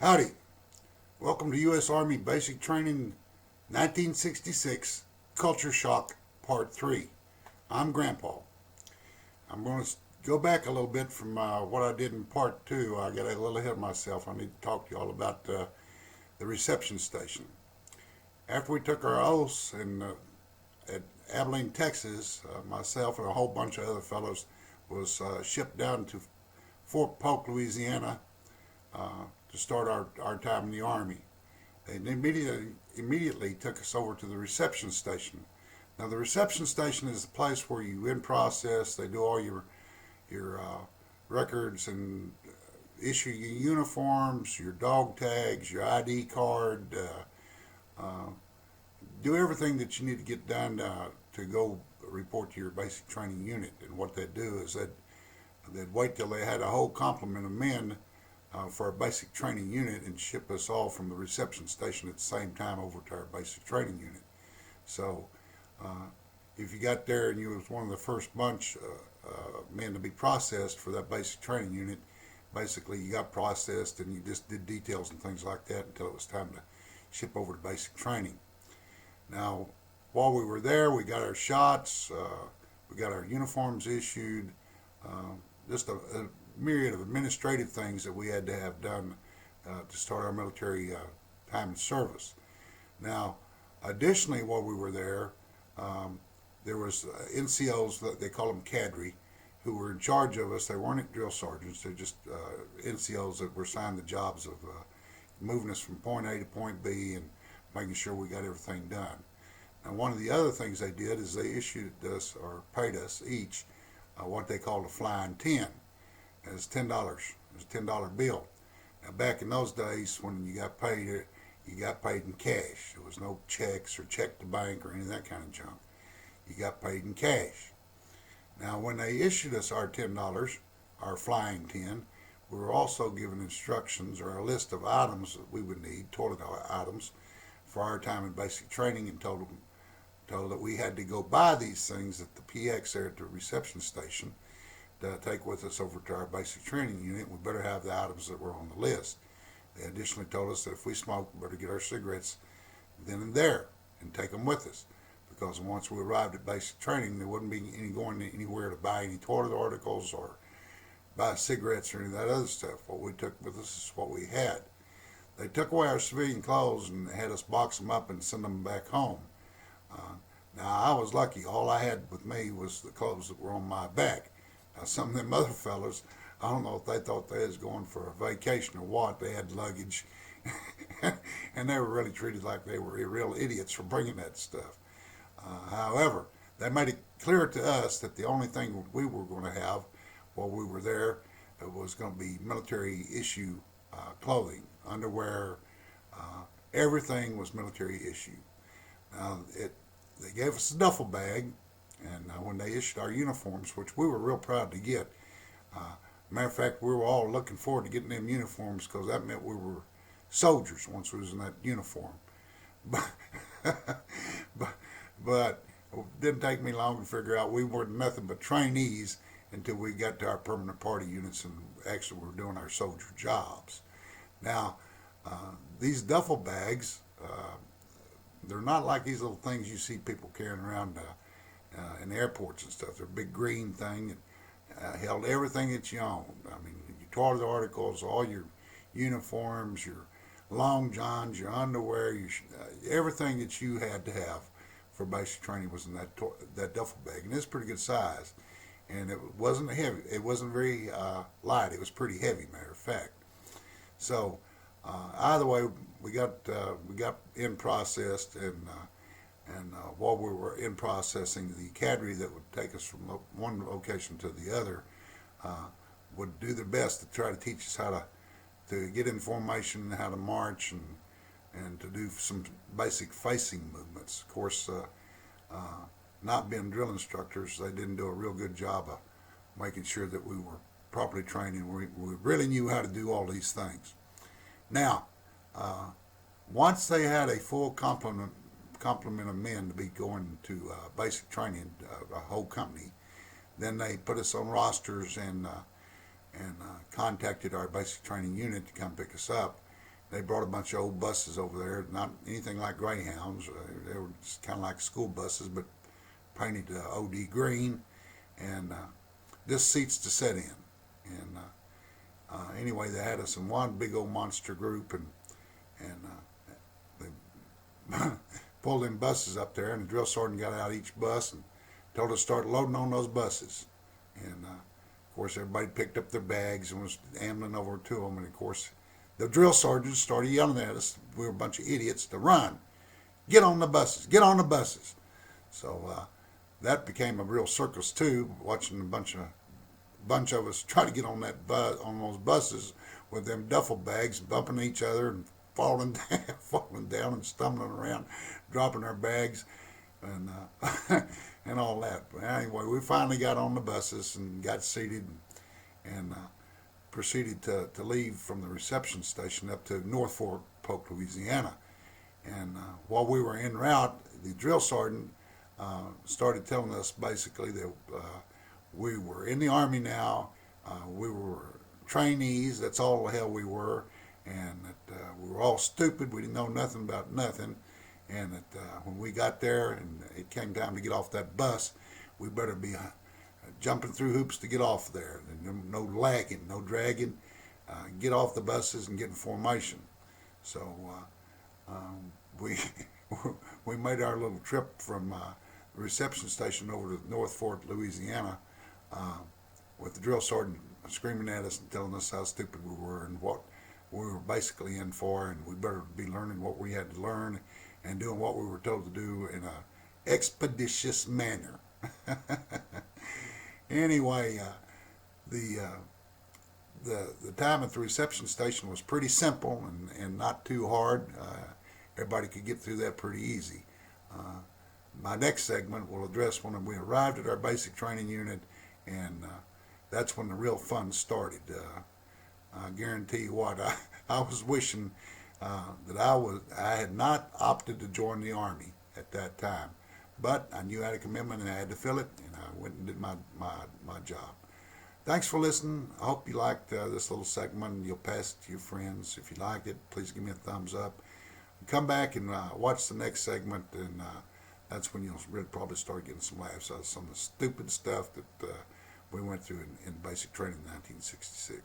Howdy. Welcome to U.S. Army Basic Training 1966 Culture Shock Part 3. I'm Grandpa. I'm going to go back a little bit from what I did in Part 2. I got a little ahead of myself. I need to talk to you all about the reception station. After we took our oaths at Abilene, Texas, myself and a whole bunch of other fellows was shipped down to Fort Polk, Louisiana, to start our time in the Army. They immediately took us over to the reception station. Now, the reception station is the place where you in process. They do all your records and issue you uniforms, your dog tags, your ID card, do everything that you need to get done to go report to your basic training unit. And what they do is they'd wait till they had a whole complement of men for our basic training unit and ship us all from the reception station at the same time over to our basic training unit. So if you got there and you was one of the first bunch men to be processed for that basic training unit, basically you got processed and you just did details and things like that until it was time to ship over to basic training. Now, while we were there, we got our shots, we got our uniforms issued, just a myriad of administrative things that we had to have done to start our military time in service. Now, additionally, while we were there, there was NCOs, they call them cadre, who were in charge of us. They weren't drill sergeants. They're just NCOs that were assigned the jobs of moving us from point A to point B and making sure we got everything done. Now, one of the other things they did is they issued us or paid us each what they called a flying 10. It was $10. It was a $10 bill. Now, back in those days, when you got paid in cash. There was no checks or check to bank or any of that kind of junk. You got paid in cash. Now, when they issued us our $10, our flying 10, we were also given instructions or a list of items that we would need, toilet items, for our time in basic training, and told that we had to go buy these things at the PX there at the reception station to take with us over to our basic training unit. We better have the items that were on the list. They additionally told us that if we smoked, we better get our cigarettes then and there and take them with us, because once we arrived at basic training, there wouldn't be any going anywhere to buy any toilet articles or buy cigarettes or any of that other stuff. What we took with us is what we had. They took away our civilian clothes and had us box them up and send them back home. Now, I was lucky. All I had with me was the clothes that were on my back. Now, some of them other fellas, I don't know if they thought they was going for a vacation or what. They had luggage, and they were really treated like they were real idiots for bringing that stuff. However, they made it clear to us that the only thing we were going to have while we were there was going to be military issue clothing, underwear, everything was military issue. Now, they gave us a duffel bag, and when they issued our uniforms, which we were real proud to get, matter of fact, we were all looking forward to getting them uniforms because that meant we were soldiers once we was in that uniform. But it didn't take me long to figure out we weren't nothing but trainees until we got to our permanent party units and actually were doing our soldier jobs. Now, these duffel bags, they're not like these little things you see people carrying around in airports and stuff. They're a big green thing that held everything that you owned. I mean, your toilet articles, all your uniforms, your long johns, your underwear, everything that you had to have for basic training was in that duffel bag, and it's pretty good size. And it wasn't heavy. It wasn't very light. It was pretty heavy, matter of fact. So either way, we got in processed, and while we were in processing, the cadre that would take us from one location to the other would do their best to try to teach us how to get in formation, how to march, and to do some basic facing movements. Of course, not being drill instructors, they didn't do a real good job of making sure that we were properly trained and we really knew how to do all these things. Now, once they had a full complement of men to be going to basic training, a whole company, then they put us on rosters and contacted our basic training unit to come pick us up. they brought a bunch of old buses over there, not anything like Greyhounds. They were just kind of like school buses, but painted OD green, and just seats to sit in. And anyway, they had us in one big old monster group, and they pulled them buses up there, and the drill sergeant got out each bus and told us to start loading on those buses. And of course, everybody picked up their bags and was ambling over to them. And of course, the drill sergeant started yelling at us. We were a bunch of idiots to run. Get on the buses. Get on the buses. So that became a real circus too, watching a bunch of us try to get on on those buses with them duffel bags, bumping each other and falling down, falling down and stumbling around, dropping our bags, and and all that. But anyway, we finally got on the buses and got seated, and proceeded to leave from the reception station up to North Fort Polk, Louisiana. And while we were en route, the drill sergeant started telling us basically that we were in the Army now. We were trainees. That's all the hell we were. And that we were all stupid. We didn't know nothing about nothing. And that when we got there and it came time to get off that bus, we better be jumping through hoops to get off there. No lagging, no dragging. Get off the buses and get in formation. So we we made our little trip from the reception station over to North Fort, Louisiana, with the drill sergeant screaming at us and telling us how stupid we were and what we were basically in for, and we better be learning what we had to learn and doing what we were told to do in a expeditious manner. Anyway, the time at the reception station was pretty simple and not too hard. Everybody could get through that pretty easy. My next segment will address when we arrived at our basic training unit, and that's when the real fun started. I guarantee you what, I was wishing that I had not opted to join the Army at that time. But I knew I had a commitment and I had to fill it, and I went and did my job. Thanks for listening. I hope you liked this little segment, and you'll pass it to your friends. If you liked it, please give me a thumbs up. Come back and watch the next segment, and that's when you'll really probably start getting some laughs out of some of the stupid stuff that we went through in basic training in 1966.